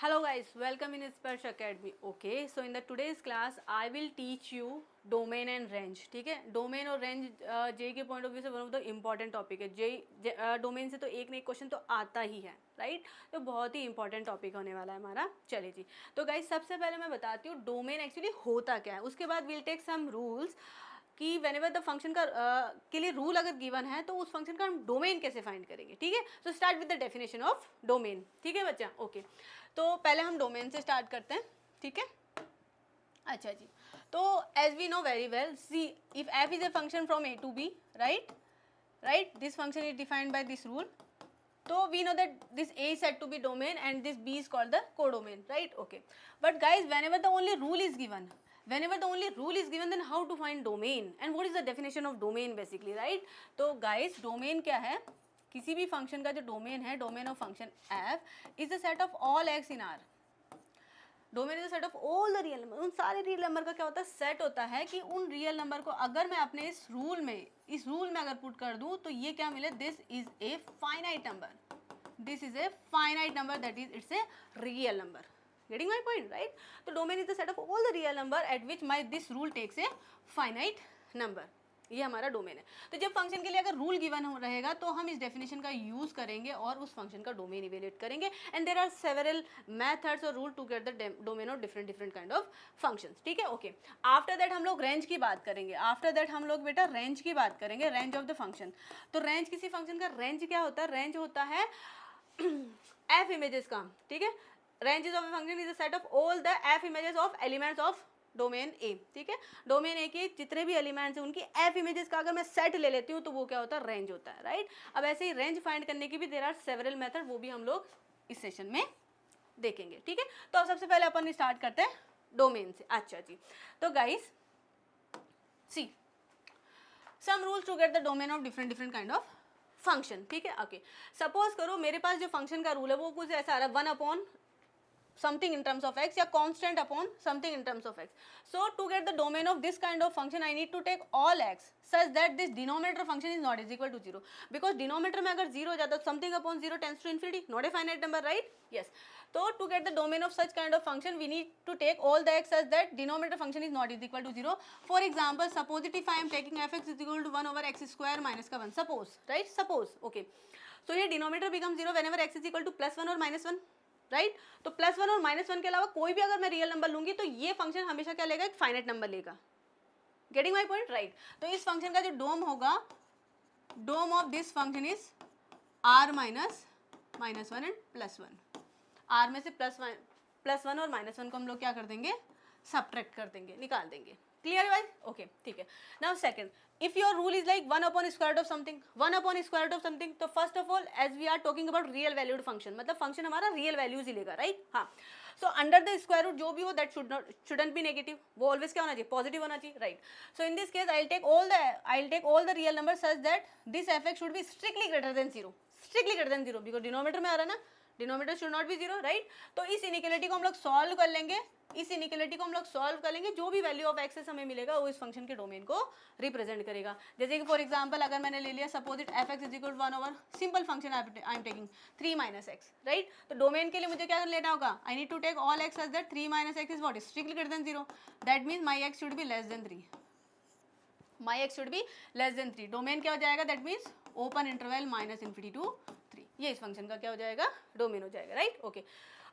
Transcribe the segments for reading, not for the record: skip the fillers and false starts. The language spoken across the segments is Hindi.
Hello guys, welcome in Sparsh Academy. Okay, so in the today's class I will teach you domain and range. ठीक है, डोमेन और रेंज जे के पॉइंट ऑफ व्यू से one of the important topic है. जे डोमेन से तो एक ना एक क्वेश्चन तो आता ही है, राइट. तो बहुत ही इंपॉर्टेंट टॉपिक होने वाला है हमारा. चलिए जी, तो गाइज सबसे पहले मैं बताती हूँ डोमेन एक्चुअली होता क्या है. उसके बाद विल टेक सम रूल्स कि वेनेवर द फंक्शन का के लिए रूल अगर गिवन है तो उस फंक्शन का हम डोमेन कैसे फाइंड करेंगे. ठीक है, so start with the definition of domain. ठीक है बच्चा, ओके. तो पहले हम डोमेन से स्टार्ट करते हैं. ठीक है, अच्छा जी. तो as we know very well, see if F is a function from A to B, right, this function is defined by this rule. तो we know that this A is said to be domain and this B is called the codomain, right? Okay, but guys, whenever the only rule is given, then how to find domain and what is the definition of domain basically, right? तो guys, domain क्या है? किसी भी फंक्शन का जो डोमेन है, domain of function f is the set of all x in R. Domain is the set of all the real number. उन सारे रियल नंबर का क्या होता है, सेट होता है कि उन रियल नंबर को अगर मैं अपने इस रूल में अगर पुट कर दूं तो ये क्या मिले, this is a finite number. This is a finite number, that is it's a real number. Getting my point, right. तो domain is the set of all the real number at which my this rule takes a finite number. ये हमारा डोमेन है. तो जब फंक्शन के लिए अगर रूल गिवन रहेगा तो हम इस डेफिनेशन का यूज करेंगे और उस फंक्शन का डोमेन इवेल्युएट करेंगे. And there are several methods और rule to get the domain of different kind of functions. ठीक है, ओके. आफ्टर दैट हम लोग रेंज की बात करेंगे. बेटा रेंज की बात करेंगे, रेंज ऑफ द फंक्शन. तो रेंज किसी फंक्शन का रेंज क्या होता है, रेंज होता है एफ इमेजेस का. ठीक है, range of a function is a set of all the f images of elements of domain A. ठीक है, डोमेन ए के जितने भी एलिमेंट्स हैं उनकी एफ इमेजेस का अगर मैं सेट ले लेती हूँ तो वो क्या होता है, रेंज होता है, राइट. अब ऐसे ही रेंज फाइंड करने की भी देयर आर सेवरल मेथड, वो भी हम लोग इस सेशन में देखेंगे. ठीक है, तो अब सबसे पहले अपन स्टार्ट करते हैं डोमेन से. अच्छा जी, तो guys see some rules to get the domain of different kind of function. ठीक है, ओके. सपोज करो मेरे पास जो फंक्शन का रूल है वो कुछ ऐसा आ रहा है, 1 upon something in terms of x या constant upon something in terms of x. So to get the domain of this kind of function I need to take all x such that this denominator function is not is equal to 0, because denominator में अगर 0 हो जाता है something upon 0 tends to infinity, not a finite number, right? Yes. So to get the domain of such kind of function we need to take all the x such that denominator function is not is equal to 0. For example, suppose it if I am taking fx is equal to 1 over x square minus का 1, suppose, right? Suppose, okay. So here denominator becomes 0 whenever x is equal to +1 or -1, right. तो +1 और -1 के अलावा कोई भी अगर मैं रियल नंबर लूंगी तो ये फंक्शन हमेशा क्या लेगा, एक फाइनाइट नंबर लेगा. Getting my point, right. तो इस फंक्शन का जो डोम होगा, dom of this function is r minus -1 and +1. r में से +1 और -1 को हम लोग क्या कर देंगे, सब्ट्रैक्ट कर देंगे, निकाल देंगे. क्लियर गाइस, ओके, ठीक है. Now second, if your rule is like 1 upon square root of something, 1 upon square root of something, तो first of all as we are talking about real valued function, मतलब function हमारा real values ही लेगा, right? हाँ. So under the square root जो भी हो that shouldn't be negative, वो always क्या होना चाहिए, positive होना चाहिए, right? So in this case I'll take all the real numbers such that this fx should be strictly greater than 0, because denominator में आ रहा है ना, denominator should not be 0, right. तो इस इनइक्वालिटी को हम लोग सॉल्व कर लेंगे, जो भी वैल्यू ऑफ एक्सेस हमें मिलेगा वो इस फंक्शन के डोमेन को रिप्रेजेंट करेगा. जैसे कि फॉर एग्जांपल अगर मैंने ले लिया, suppose it F x is equal to 1 over simple function I am taking 3 minus X, right. तो डोमेन के लिए मुझे क्या लेना होगा, I need to take all x such that 3 minus X is what, is strictly greater than 0. That means my X should be less than 3. Domain क्या हो जाएगा, that means open interval -∞ to 3. ये इस फंक्शन का क्या हो जाएगा, डोमेन हो जाएगा, राइट. ओके.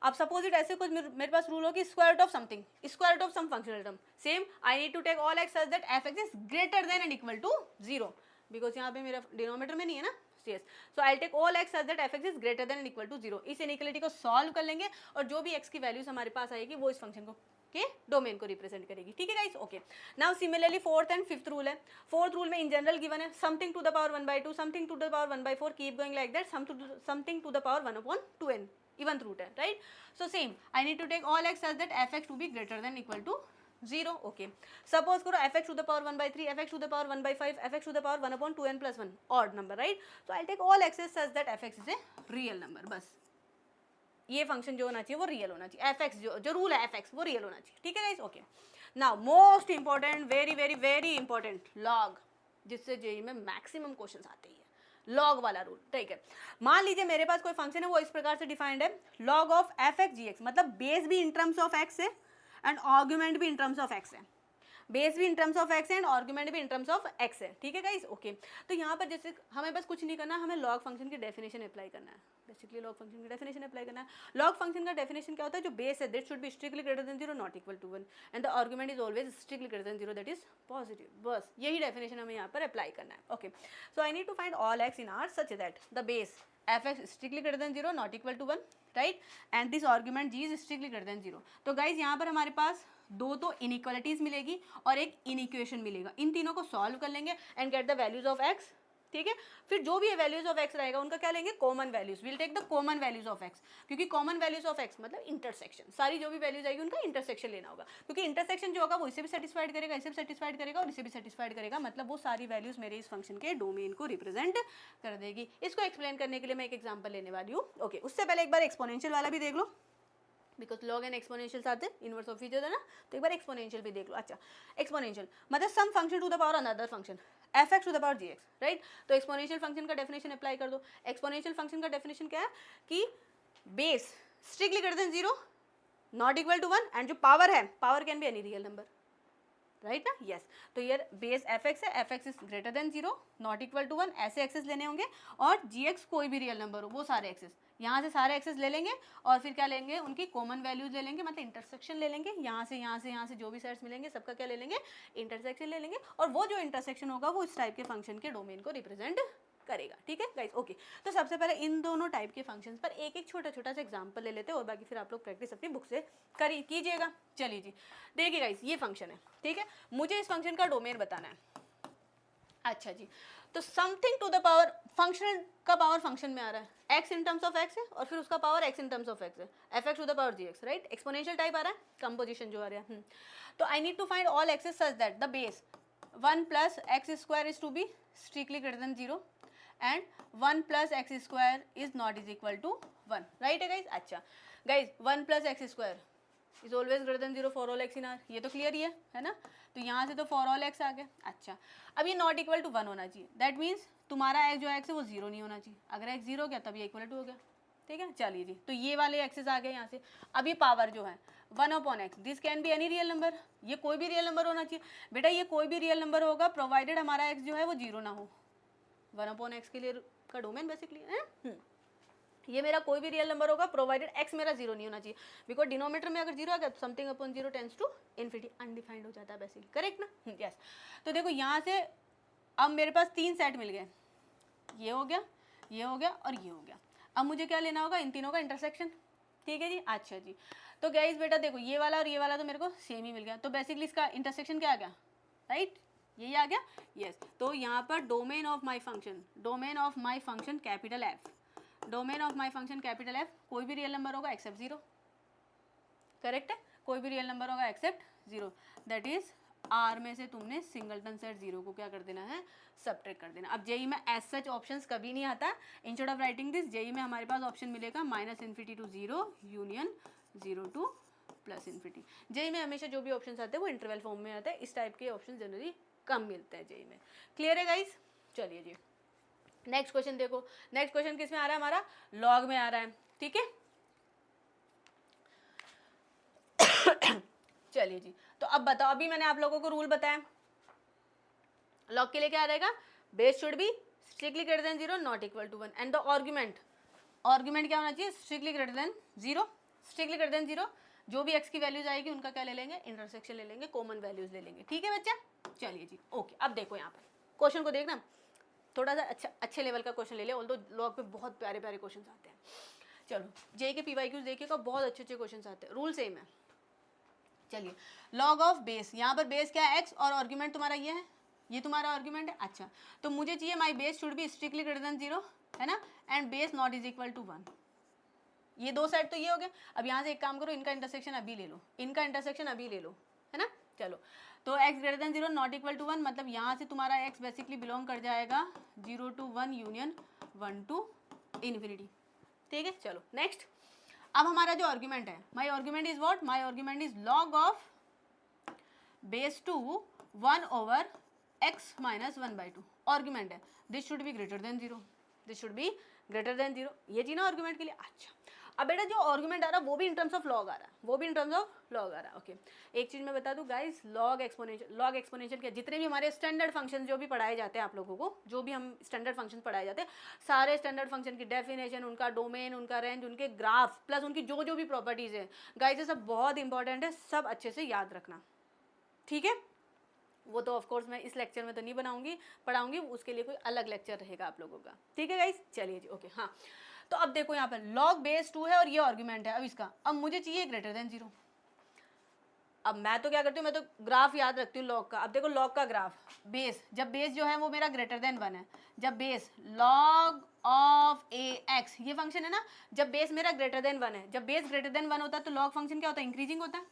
अब सपोज इट ऐसे कुछ मेरे पास रूल हो कि square root of something, square root of some functional term, same I need to take all x such that F x is greater than and equal to 0, because यहाँ पे मेरा डिनोमिनेटर में नहीं है ना. Yes, so I take all x such that F x is greater than and equal to 0. इस इनइक्वालिटी को सॉल्व कर लेंगे और जो भी एक्स की वैल्यूज हमारे पास आएगी वो इस फंक्शन को के डोमेन को रिप्रेजेंट करेगी. ठीक है guys, okay. Now similarly fourth and fifth rule है. फोर्थ रूल में इन जनरल गिवन है something to the power 1/2, something to the power 1/4, keep going like that, something to the power 1/2n, nth root है, right. So same I need to take all x such that F x to be greater than equal to 0. Okay. Suppose करो f x to the power 1/3, F x to the power 1/5, F x to the power 1/2n + 1, odd number, right. So I take all access such that F x is a real number. बस ये फंक्शन जो होना चाहिए वो रियल होना चाहिए, एफ एक्स जो रूल है एफ एक्स वो रियल होना चाहिए. ठीक है guys, okay. Now most important, very very very important, log, जिससे जेई में मैक्सिमम क्वेश्चंस आते ही है, लॉग वाला रूल, ठीक है। मान लीजिए मेरे पास कोई फंक्शन है, वो इस प्रकार से डिफाइंड है, log of F X G X, मतलब बेस भी इन टर्म्स ऑफ एक्स है एंड आर्गुमेंट भी इन टर्म्स ऑफ एक्स है, बेस भी इन टर्म्स ऑफ एक्स है एंड आर्गुमेंट भी इन टर्म्स ऑफ एक्स है, ठीक है गाइस, ओके। तो यहाँ पर जैसे हमें बस कुछ नहीं करना, हमें लॉग फंक्शन की डेफिनेशन अप्लाई करना है, बेसिकली लॉग फंक्शन की डेफिनेशन अप्लाई करना है। लॉग फंक्शन का डेफिनेशन क्या होता है, जो बेस है that should be strictly greater than 0 not equal to 1 and the argument is always strictly greater than 0 that is positive, बस यही डेफिनेशन हमें यहाँ पर अप्लाई करना है, okay. So I need to find all x in R such that the base F X strictly greater than 0 not equal to 1, right, and this argument G is strictly greater than 0। तो गाइज यहाँ पर हमारे पास दो तो इनइक्वालिटीज मिलेगी और एक इनइक्वेशन मिलेगा, इन तीनों को सॉल्व कर लेंगे and get the values of x, ठीक है। फिर जो भी वैल्यूज ऑफ एक्स रहेगा उनका क्या लेंगे, common values, will take the common values of X, क्योंकि कॉमन वैल्यूज ऑफ एक्स मतलब इंटरसेक्शन, सारी जो भी वैल्यूज आएगी उनका इंटरसेक्शन लेना होगा, क्योंकि इंटरसेक्शन जो होगा वो इसे भी सेटिस्फाइड करेगा, इसे भी सेटिस्फाइड करेगा और इसे भी सेटिस्फाइड करेगा, मतलब वो सारी वैल्यूज मेरे इस फंक्शन के डोमेन को रिप्रेजेंट कर देगी। इसको एक्सप्लेन करने के लिए मैं एक एग्जाम्पल लेने वाली हूँ, ओके। उससे पहले एक बार एक्सपोनेंशियल वाला भी देख लो, बिकॉज लॉग एंड एक्सपोनेंशियल साथ इनवर्स ऑफ ईच अदर ना, तो एक बार एक्सपोनेंशियल भी देख लो। अच्छा, एक्सपोनेंशियल मतलब some function to the power another function f x to the power g x, right. तो एक्सपोनेंशियल फंक्शन का डेफिनेशन अप्लाई कर दो। एक्सपोनेंशियल फंक्शन का डेफिनेशन क्या है कि base strictly greater than 0 not equal to 1 and जो पावर है, power can be any real number, right ना, यस। तो ये बेस एफ एक्स है, f x is greater than 0 not equal to 1, ऐसे एक्सेस लेने होंगे, और जी एक्स कोई भी रियल नंबर हो, वो सारे एक्सेस, यहाँ से सारे एक्सेस ले लेंगे और फिर क्या लेंगे, उनकी कॉमन वैल्यूज ले लेंगे, मतलब इंटरसेक्शन ले लेंगे, यहाँ से यहाँ से यहाँ से जो भी सेट्स मिलेंगे सबका क्या ले लेंगे, इंटरसेक्शन ले लेंगे, और वो जो इंटरसेक्शन होगा वो इस टाइप के फंक्शन के डोमेन को रिप्रेजेंट करेगा, ठीक है गाइस, ओके। तो सबसे पहले इन दोनों टाइप के फंक्शंस पर एक एक छोटा छोटा सा एग्जांपल ले लेते हैं और बाकी फिर आप लोग प्रैक्टिस अपनी बुक से कीजिएगा। चलिए जी, देखिए गाइस, ये फंक्शन है, ठीक है, मुझे इस फंक्शन का डोमेन बताना है। अच्छा जी, तो something to the power, function का पावर फंक्शन में आ रहा है, x in terms of x है और फिर उसका power x in terms of x है, f x to the power g x, right. Exponential type आ रहा है, कंपोजिशन जो आ रहा है, तो I need to find all access such that the base 1 plus x square is to be strictly greater than 0 and 1 plus x square is not is equal to 1, right है गाइज। अच्छा guys, 1 plus x square is always greater than 0 for all x in R, ये तो क्लियर ही है ना, तो यहाँ से तो फॉर ऑल एक्स आ गया। अच्छा, अब ये नॉट इक्वल टू 1 होना चाहिए, दैट मीन्स तुम्हारा एक्स जो एक्स है वो 0 नहीं होना चाहिए, अगर एक्स 0 हो गया तब ये इक्वल टू हो गया, ठीक है। चलिए जी, तो ये वाले एक्सेस आ गए यहाँ से। अब ये पावर जो है 1 upon x, this can be any real number, ये कोई भी रियल नंबर होना चाहिए बेटा, ये कोई भी रियल नंबर होगा प्रोवाइडेड हमारा एक्स जो है वो 0 ना हो, 1 अपॉन एक्स के लिए का डोमेन बेसिकली है, ये मेरा कोई भी रियल नंबर होगा प्रोवाइडेड एक्स मेरा 0 नहीं होना चाहिए, बिकॉज डिनोमीटर में अगर 0 आ गया तो something upon 0 tends to infinity, undefined हो जाता है बेसिकली, करेक्ट ना, यस। तो देखो यहाँ से अब मेरे पास 3 सेट मिल गए, ये हो गया, ये हो गया और ये हो गया। अब मुझे क्या लेना होगा, इन तीनों का इंटरसेक्शन, ठीक है जी। अच्छा जी, तो गाइस बेटा देखो, ये वाला और ये वाला तो मेरे को सेम ही मिल गया, तो बेसिकली इसका इंटरसेक्शन क्या आ गया, राइट, यही आ गया, यस। तो यहाँ पर domain of my function, domain of my function capital F, domain of my function capital F, कोई भी रियल नंबर होगा एक्सेप्ट 0, करेक्ट है, कोई भी रियल नंबर होगा एक्सेप्ट 0, दैट इज आर में से तुमने सिंगलटन सेट 0 को क्या कर देना है, सब्ट्रैक्ट कर देना। अब जेई में एज सच ऑप्शंस कभी नहीं आता, instead of writing this JEE में हमारे पास ऑप्शन मिलेगा -∞ टू 0 यूनियन 0 टू +∞। जेई में हमेशा जो भी ऑप्शन आते हैं वो इंटरवल फॉर्म में आते हैं, इस टाइप के ऑप्शन जनरली कम मिलते हैं जेई में, क्लियर है गाइस। चलिए जी, नेक्स्ट क्वेश्चन देखो, नेक्स्ट क्वेश्चन किस में आ रहा है, हमारा लॉग में आ रहा है, ठीक है। चलिए जी, तो अब बताओ, अभी मैंने आप लोगों को रूल बताया, लॉग के लिए क्या रहेगा, base should be strictly greater than 0 not equal to 1 and the argument, argument क्या होना चाहिए, strictly greater than 0, strictly greater than 0, जो भी एक्स की वैल्यूज आएगी उनका क्या ले लेंगे, इंटरसेक्शन ले लेंगे, कॉमन वैल्यूज ले लेंगे, ठीक है बच्चा। चलिए जी, ओके। अब देखो यहाँ पर क्वेश्चन को देखना, थोड़ा सा अच्छे लेवल का क्वेश्चन ले ले, ऑल्दो लॉग पे बहुत प्यारे प्यारे क्वेश्चन आते हैं। चलो जे के PYQs देखिएगा, बहुत अच्छे अच्छे क्वेश्चन आते हैं, रूल सेम है। चलिए, लॉग ऑफ बेस, यहाँ पर बेस क्या है, एक्स, और आर्गुमेंट तुम्हारा ये है, ये तुम्हारा आर्गुमेंट है। अच्छा, तो मुझे चाहिए my base should be strictly greater than 0, है ना, and base not is equal to 1, ये दो साइड तो ये हो गया। अब यहाँ से एक काम करो, इनका इंटरसेक्शन अभी ले लो, इनका इंटरसेक्शन अभी ले लो, है ना। चलो, तो x greater than 0 not equal to 1, मतलब यहाँ से तुम्हारा x बेसिकली बिलोंग कर जाएगा 0 टू 1 यूनियन 1 टू इन्फिनिटी, ठीक है। चलो नेक्स्ट, अब हमारा जो आर्गुमेंट है, my argument is what, my argument is log of base two 1 over x minus 1/2, argument है, this should be greater than 0, this should be greater than 0, ये चीज ना आर्गुमेंट के लिए। अच्छा अब बेटा जो आर्गुमेंट आ रहा है वो भी इन टर्म्स ऑफ लॉग आ रहा है, वो भी इन टर्म्स ऑफ लॉग आ रहा है। ओके एक चीज मैं बता दूं गाइस, लॉग एक्सपोनेंशियल क्या, जितने भी हमारे स्टैंडर्ड फंक्शन जो भी पढ़ाए जाते हैं आप लोगों को, जो भी हम स्टैंडर्ड फंक्शन पढ़ाए जाते हैं, सारे स्टैंडर्ड फंक्शन की डेफिनेशन, उनका डोमेन, उनका रेंज, उनके ग्राफ, प्लस उनकी जो जो भी प्रॉपर्टीज है गाइस, ये सब बहुत इंपॉर्टेंट है, सब अच्छे से याद रखना, ठीक है। वो तो ऑफ कोर्स मैं इस लेक्चर में तो नहीं पढ़ाऊंगी, उसके लिए कोई अलग लेक्चर रहेगा आप लोगों का, ठीक है गाइस। चलिए जी ओके हाँ, तो अब देखो यहाँ पर लॉग बेस 2 है और ये आर्गुमेंट है, अब इसका अब मुझे चाहिए ग्रेटर देन 0। अब मैं तो क्या करती हूँ, मैं तो ग्राफ याद रखती हूँ लॉग का। अब देखो लॉग का ग्राफ, बेस, जब बेस जो है वो मेरा ग्रेटर देन 1 है, जब base log of A x, ये फंक्शन है ना, जब बेस मेरा ग्रेटर देन 1 है, जब बेस ग्रेटर देन 1 होता है तो लॉग फंक्शन क्या होता है, इंक्रीजिंग होता है,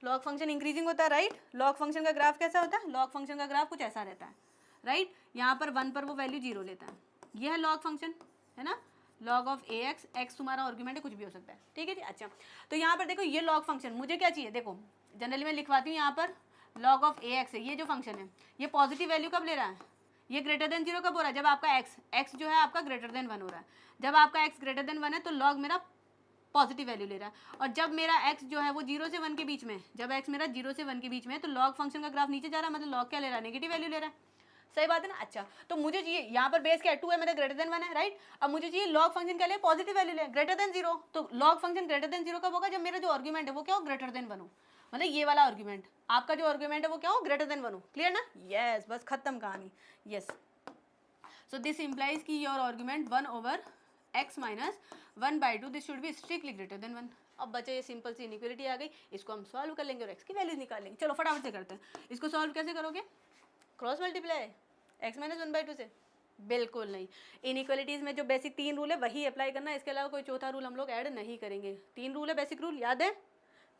लॉग फंक्शन इंक्रीजिंग होता है, राइट। लॉग फंक्शन का ग्राफ कैसा होता है, लॉग फंक्शन का ग्राफ कुछ ऐसा रहता है, राइट। यहाँ पर 1 पर वो वैल्यू 0 लेता है, ये है लॉग फंक्शन, है ना, log of A x, x तुम्हारा आर्गुमेंट है, कुछ भी हो सकता है, ठीक है जी। अच्छा तो यहाँ पर देखो ये लॉग फंक्शन मुझे क्या चाहिए, देखो जनरली मैं लिखवाती हूँ यहाँ पर लॉग ऑफ ए एक्स है, ये जो फंक्शन है ये पॉजिटिव वैल्यू कब ले रहा है, ये ग्रेटर देन 0 कब हो रहा है, जब आपका एक्स जो है आपका ग्रेटर देन 1 हो रहा है, जब आपका एक्स ग्रेटर देन 1 है तो लॉग मेरा पॉजिटिव वैल्यू ले रहा है, और जब मेरा x जो है वो 0 से 1 के बीच में, जब x मेरा 0 से 1 के बीच में है तो लॉग फंक्शन का ग्राफ नीचे जा रहा है, मतलब लॉग क्या ले रहा है, नेगेटिव वैल्यू ले रहा है, सही बात है ना। अच्छा तो मुझे चाहिए यहाँ पर बेस क्या है 2 है, मेरा ग्रेटर देन 1 है, राइट। अब मुझे चाहिए लॉग फंक्शन क्या ले, पॉजिटिव वैल्यू ले, ग्रेटर देन 0, तो लॉग फंक्शन ग्रेटर देन 0 कब होगा, जब मेरा जो आर्गुमेंट है वो क्या हो, ग्रेटर देन 1 हो, मतलब ये वाला आर्गुमेंट, आपका जो आर्गुमेंट है वो क्या हो, ग्रेटर देन 1 हो, क्लियर ना, यस बस खत्म कहानी, यस। सो दिस इम्प्लाइज की your argument 1 over x minus 1/2 this should be strictly greater then 1। अब बच्चे ये सिंपल सी इनइक्वालिटी आ गई, इसको हम सॉल्व कर लेंगे और x की वैल्यूज निकाल लेंगे। चलो फटाफट से करते हैं, इसको सॉल्व कैसे करोगे, क्रॉस मल्टीप्लाई x माइनस 1/2 से, बिल्कुल नहीं। इनइक्वालिटीज में जो बेसिक 3 रूल है वही अप्लाई करना है, इसके अलावा कोई चौथा रूल हम लोग ऐड नहीं करेंगे। 3 रूल है, बेसिक रूल याद है,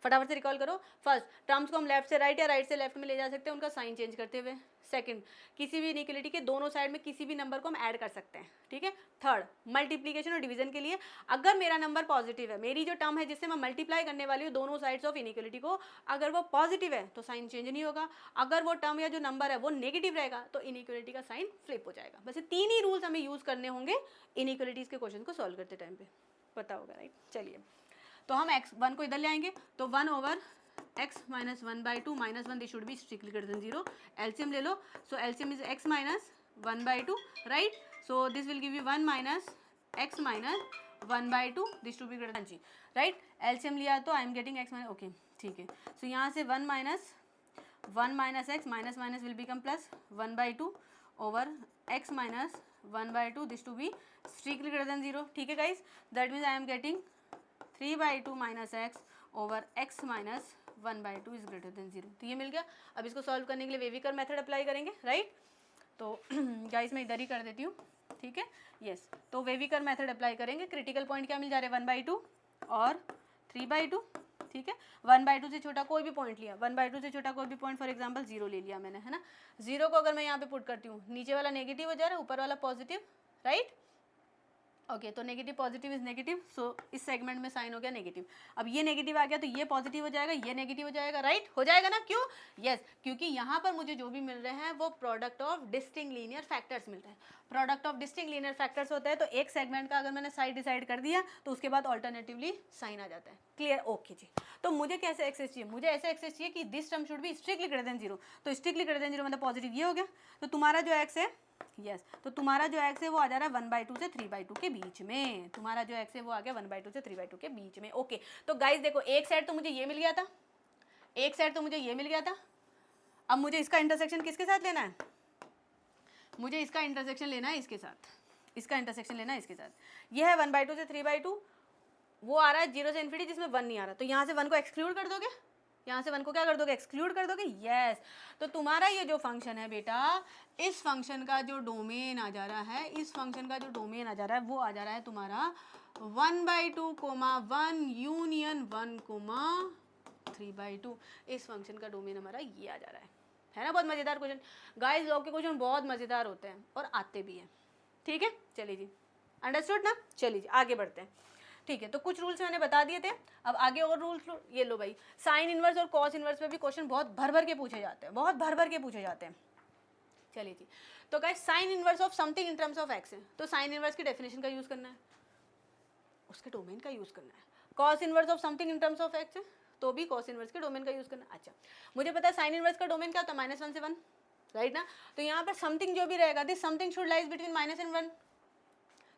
फटाफट से रिकॉल करो। फर्स्ट, टर्म्स को हम लेफ्ट से राइट या राइट से लेफ्ट में ले जा सकते हैं उनका साइन चेंज करते हुए। सेकंड, किसी भी इनइक्वालिटी के दोनों साइड में किसी भी नंबर को हम ऐड कर सकते हैं, ठीक है। थर्ड, मल्टीप्लिकेशन और डिवीजन के लिए अगर मेरा नंबर पॉजिटिव है, मेरी जो टर्म है जिससे मैं मल्टीप्लाई करने वाली हूँ दोनों साइड्स ऑफ इनइक्वालिटी को, अगर वो पॉजिटिव है तो साइन चेंज नहीं होगा, अगर वो टर्म या जो नंबर है वो नेगेटिव रहेगा तो इनइक्वालिटी का साइन फ्लिप हो जाएगा। बस ये 3 ही रूल्स हमें यूज करने होंगे इनइक्वालिटीज के क्वेश्चन को सॉल्व करते टाइम पे, पता होगा, राइट। चलिए तो हम x1 को इधर ले आएंगे, तो 1 over x minus 1/2 minus 1 this should be strictly greater than 0। LCM ले लो, so LCM is x minus 1/2, right. So this will give you 1 minus x minus 1/2 this should be greater than 0, right. LCM लिया तो I am getting x minus, okay ठीक है। सो यहाँ से 1 minus x minus minus will become plus 1/2 over x minus 1/2 this to be strictly greater than 0, ठीक है guys. That means I am getting 3/2 minus x over x minus 1/2 is greater than 0, तो ये मिल गया। अब इसको सॉल्व करने के लिए वेविकर मेथड अप्लाई करेंगे, राइट। तो गाइस मैं इधर ही कर देती हूँ, ठीक है, यस। तो वेविकर मेथड अप्लाई करेंगे, क्रिटिकल पॉइंट क्या मिल जा रहा है 1/2 और 3/2, ठीक है। 1/2 से छोटा कोई भी पॉइंट लिया, 1/2 से छोटा कोई भी पॉइंट, फॉर एग्जाम्पल 0 ले लिया मैंने, है ना। 0 को अगर मैं यहाँ पे पुट करती हूँ, नीचे वाला नेगेटिव हो जा रहा है, ऊपर वाला पॉजिटिव, राइट। ओके तो नेगेटिव पॉजिटिव इज नेगेटिव, सो इस सेगमेंट में साइन हो गया नेगेटिव। अब ये नेगेटिव आ गया तो ये पॉजिटिव हो जाएगा, ये नेगेटिव हो जाएगा, राइट, हो जाएगा ना, क्यों, यस, क्योंकि यहाँ पर मुझे जो भी मिल रहे हैं वो product of distinct linear factors मिल रहे हैं। Product of distinct linear factors होता है तो एक सेगमेंट का अगर मैंने साइड डिसाइड कर दिया तो उसके बाद ऑल्टरनेटिवली साइन आ जाता है, क्लियर, ओके जी। तो मुझे कैसे एक्सेस चाहिए, मुझे ऐसे एक्सेस चाहिए कि this term should be strictly greater than 0, तो स्ट्रिक्टली ग्रेटर देन 0 मतलब पॉजिटिव ये हो गया, तो तुम्हारा जो एक्स है, यस, तो तुम्हारा जो x है वो आ जा रहा है 1/2 से 3/2 के बीच में, तुम्हारा जो x है वो आ गया 1/2 से 3/2 के बीच में, ओके। तो गाइस देखो एक साइड तो मुझे ये मिल गया था, एक साइड तो मुझे ये मिल गया था। अब मुझे इसका इंटरसेक्शन किसके साथ लेना है, मुझे इसका इंटरसेक्शन लेना है इसके साथ, इसका इंटरसेक्शन लेना है इसके साथ। ये है 1/2 से 3/2, वो आ रहा है 0 से इन्फिनिटी जिसमें 1 नहीं आ रहा, तो यहाँ से 1 को एक्सक्लूड कर दोगे, यहाँ से 1 को क्या कर दोगे, एक्सक्लूड कर दोगे, यस। तो तुम्हारा ये जो फंक्शन है बेटा, इस फंक्शन का जो डोमेन आ जा रहा है, इस फंक्शन का जो डोमेन आ जा रहा है वो आ जा रहा है तुम्हारा 1/2, 1 यूनियन 1, 3/2। इस फंक्शन का डोमेन हमारा ये आ जा रहा है ना। बहुत मज़ेदार क्वेश्चन गाइस, लॉग के क्वेश्चन बहुत मज़ेदार होते हैं और आते भी हैं, ठीक है। चलिए जी, अंडरस्टूड ना, चलिए जी आगे बढ़ते हैं, ठीक है। तो कुछ रूल्स मैंने बता दिए थे, अब आगे और रूल्स ये लो भाई। साइन इनवर्स और कॉस इनवर्स पे भी क्वेश्चन बहुत भर भर के पूछे जाते हैं, बहुत भर भर के पूछे जाते हैं, चलिए जी, तो guys sign inverse of something in terms of x है, तो साइन इनवर्स की डेफिनेशन का यूज़ करना है, उसके डोमेन का यूज़ करना है। Cos inverse of something in terms of x है, तो भी कॉस इनवर्स के डोमेन का यूज़ करना है। अच्छा, मुझे पता है साइन इनवर्स का डोमेन क्या होता है, -1 से 1, राइट ना। तो यहाँ पर समथिंग जो भी रहेगा, this something should lies between -1 and 1,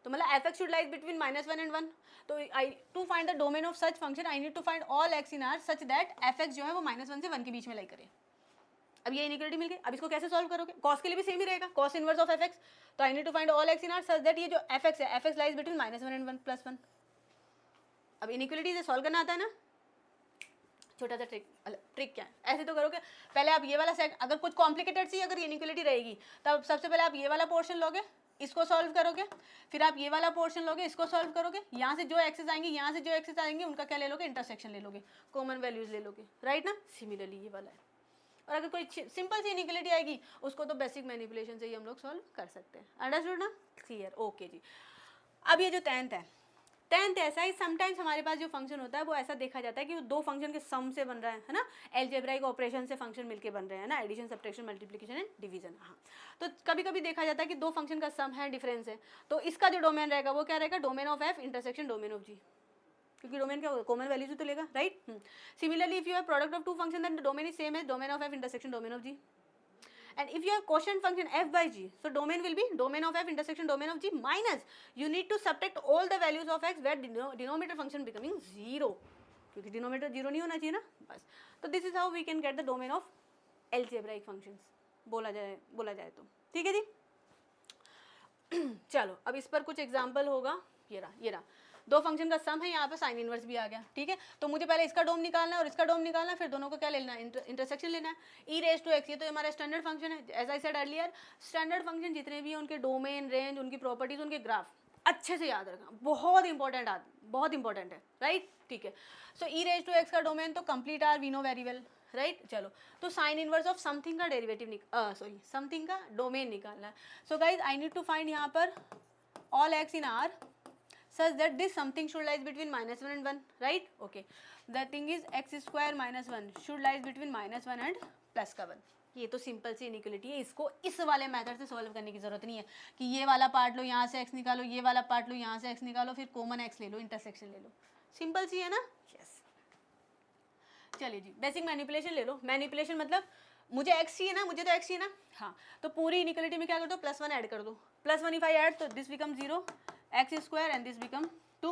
तो मतलब f x should lies between -1 and 1। तो I to find the domain of such function I need to find all x in R such that F x जो है वो -1 से 1 के बीच में लाई करे। अब ये इनइक्वालिटी मिल गई, अब इसको कैसे सॉल्व करोगे, कॉस के लिए भी सेम ही रहेगा, cos inverse of F x, तो I need to find all x in R such that ये जो एफ एक्स है, f x lies between -1 and 1 + 1। अब इनइक्वालिटी से सॉल्व करना आता है ना, छोटा सा ट्रिक क्या है, ऐसे तो करोगे, पहले आप ये वाला सेट, अगर कुछ कॉम्प्लिकेटेड सी अगर इनइक्वालिटी रहेगी तब सबसे पहले आप ये वाला पोर्शन लोगे, इसको सॉल्व करोगे, फिर आप ये वाला पोर्शन लोगे, इसको सॉल्व करोगे, यहाँ से जो एक्सेस आएंगे, यहाँ से जो एक्सेस आएंगे उनका क्या ले लोगे, इंटरसेक्शन ले लोगे, कॉमन वैल्यूज ले लोगे, राइट ना। सिमिलरली ये वाला है, और अगर कोई सिंपल सी इनइक्वालिटी आएगी उसको तो बेसिक मैनिपुलेशन से ही हम लोग सॉल्व कर सकते हैं। अंडरस्टूड ना, क्लियर, ओके जी। अब ये जो टेंथ ऐसा ही समटाइम्स हमारे पास जो फंक्शन होता है वो ऐसा देखा जाता है कि वो दो फंक्शन के सम से बन रहा है ना, एलजेब्राइक ऑपरेशन से फंक्शन मिलके बन रहे हैं ना, addition, subtraction, multiplication and division. हाँ, तो कभी कभी देखा जाता है कि दो फंक्शन का सम है, डिफरेंस है, तो इसका जो डोमेन रहेगा वो क्या रहेगा, domain of f intersection domain of g, क्योंकि डोमेन क्या कॉमन वैल्यूज तो लेगा, right. Similarly if you have product of two function then the domain is same as domain of f intersection domain of g. And if you have quotient function f by g, so domain will be domain of f intersection domain of g minus you need to subtract all the values of x where denominator function becoming 0, क्योंकि denominator 0 नहीं होना चाहिए ना, बस। तो this is how we can get the domain of algebraic functions, बोला जाए तो, ठीक है जी। चलो अब इस पर कुछ एग्जाम्पल होगा, ये रहा दो फंक्शन का सम है, यहाँ पे साइन इनवर्स भी आ गया, ठीक है। तो मुझे पहले इसका डोम निकालना है और इसका डोम निकालना है, फिर दोनों को क्या लेना है, इंटरसेक्शन लेना है। ई रेज टू एक्स, ये तो हमारा स्टैंडर्ड फंक्शन है, as I said earlier, standard function जितने भी हैं उनके डोमेन, रेंज, उनकी प्रॉपर्टीज, उनके ग्राफ अच्छे से याद रखना, बहुत इंपॉर्टेंट है, राइट, ठीक है। So E raise to X का डोमेन तो complete R we know very well, right. चलो, तो साइन इनवर्स ऑफ समथिंग का डेरिवेटिव समथिंग का डोमेन निकालना है। So guys I need to find यहाँ पर all x in R such that this something should lies between -1 and 1, right, okay, the thing is x square minus 1 should lies between -1 and +1। ये तो सिंपल सी इनइक्वालिटी है, इसको इस वाले मेथड से सॉल्व करने की जरूरत नहीं है कि ये वाला पार्ट लो, यहाँ से x निकालो, ये वाला पार्ट लो, यहाँ से x निकालो, फिर कॉमन x ले लो, इंटरसेक्शन ले लो, सिंपल सी है ना, यस। चलिए जी, बेसिक मैनिपुलेशन ले लो। मैनिपुलेशन मतलब मुझे x चाहिए ना, मुझे तो x चाहिए ना, हाँ, तो पूरी इनइक्वालिटी में क्या कर दो, +1 ऐड कर दो, +1 इफ आई ऐड तो this become 0, x square and this become 2,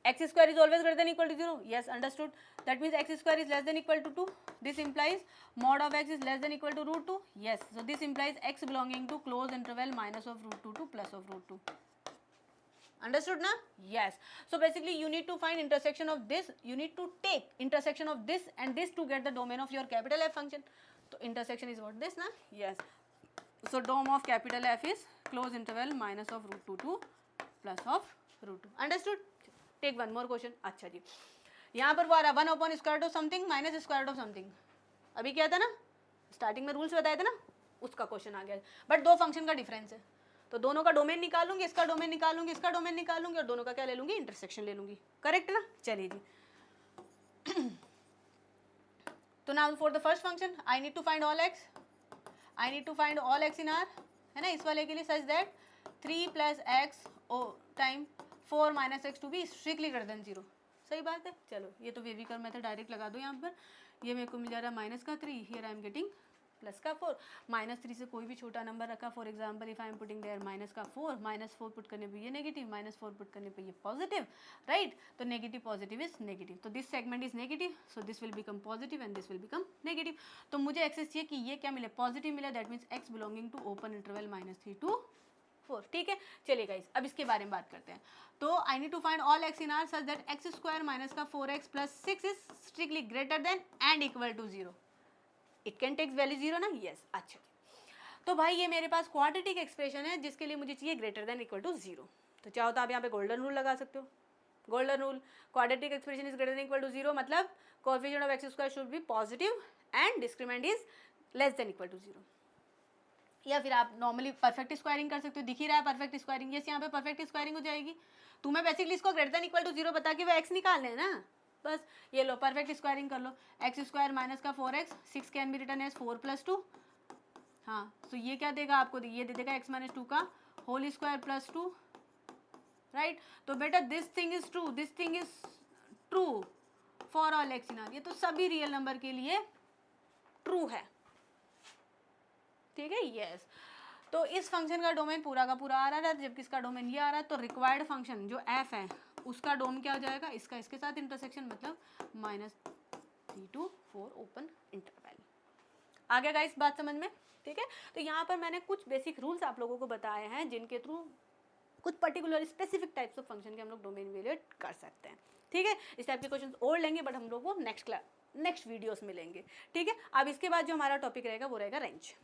x square is always greater than equal to 0, yes, understood, that means x square is less than equal to 2, this implies mod of x is less than equal to √2, yes, so this implies x belonging to closed interval minus of √2 to plus of √2, understood na, yes। So basically you need to find intersection of this, you need to take intersection of this and this to get the domain of your capital F function, so intersection is what, this na, yes, so dom of capital F is closed interval minus of √2 to plus of √2, understood. Take one more question. अच्छा जी, यहाँ पर वो आ रहा 1 upon square root of something minus square root of something, अभी क्या था ना, स्टार्टिंग में रूल्स बताए थे ना, उसका क्वेश्चन आ गया, बट दो फंक्शन का डिफरेंस है, तो दोनों का डोमेन निकालूंगी, इसका डोमेन निकालूंगी, इसका डोमेन निकालूंगी, और दोनों का क्या ले लूंगी, इंटरसेक्शन ले लूंगी, करेक्ट ना। चलिए जी, तो now for the first function I need to find all x in R, है ना, इस वाले के लिए such that 3 + x time 4 - x to be strictly greater than 0, सही बात है। चलो, ये तो वेविकर मेथड डायरेक्ट लगा दो यहाँ पर, ये मेरे को मिल जा रहा है -3, हियर आई एम गेटिंग +4, -3 से कोई भी छोटा नंबर रखा, for example if I am putting their -4, -4 put करने पे ये नेगेटिव, -4 पुट करने पे ये पॉजिटिव, राइट, तो नेगेटिव पॉजिटिव इज नेगेटिव, तो this segment is negative, so this will become positive and this will become negative, तो मुझे एक्सेस चाहिए कि ये क्या मिले, पॉजिटिव मिले, that means x belonging to open interval -3 to 4, ठीक है। चलिए गाइस, अब इसके बारे में बात करते हैं, तो I need to find all x in R such that x square minus का 4x + 6 is strictly greater than and equal to 0, it can take value 0 ना, यस। अच्छा, तो भाई ये मेरे पास क्वाड्रेटिक एक्सप्रेशन है जिसके लिए मुझे चाहिए ग्रेटर देन इक्वल टू 0, तो चाहो तो आप यहाँ पे गोल्डन रूल लगा सकते हो, golden rule, quadratic expression is greater than equal to 0 मतलब coefficient of x square should be positive and discriminant is less than equal to 0, या फिर आप नॉर्मली परफेक्ट स्क्वायरिंग कर सकते हो, दिख ही रहा है परफेक्ट स्क्वायरिंग, यस, यहाँ पे परफेक्ट स्क्वायरिंग हो जाएगी। तुम्हें बेसिकली इसको ग्रेटर देन इक्वल टू 0 बता के वो x निकालने हैं ना, बस ये लो परफेक्ट स्क्वायरिंग कर लो, x स्क्वायर माइनस का 4x, 6 can be written as 4 + 2, हाँ, तो ये क्या देगा आपको, ये दे देगा x-2 का होल स्क्वायर प्लस 2, राइट। तो बेटा this thing is true, this thing is true for all x in R, ये तो सभी रियल नंबर के लिए ट्रू है, ठीक है, यस। तो इस फंक्शन का डोमेन पूरा का पूरा आ रहा है, जबकि इसका डोमेन ये आ रहा है, तो रिक्वायर्ड फंक्शन जो f है उसका डोम क्या हो जाएगा, इसका इसके साथ इंटरसेक्शन, मतलब -3 to 4 ओपन इंटरवल। आ गया गाइस बात समझ में, ठीक है। तो यहाँ पर मैंने कुछ बेसिक रूल्स आप लोगों को बताए हैं जिनके थ्रू कुछ particular specific types of function के हम लोग डोमेन इवेल्युएट कर सकते हैं, ठीक है। इस टाइप के क्वेश्चंस और लेंगे, बट हम लोग वो नेक्स्ट वीडियोस में लेंगे, ठीक है। अब इसके बाद जो हमारा टॉपिक रहेगा वो रहेगा रेंज।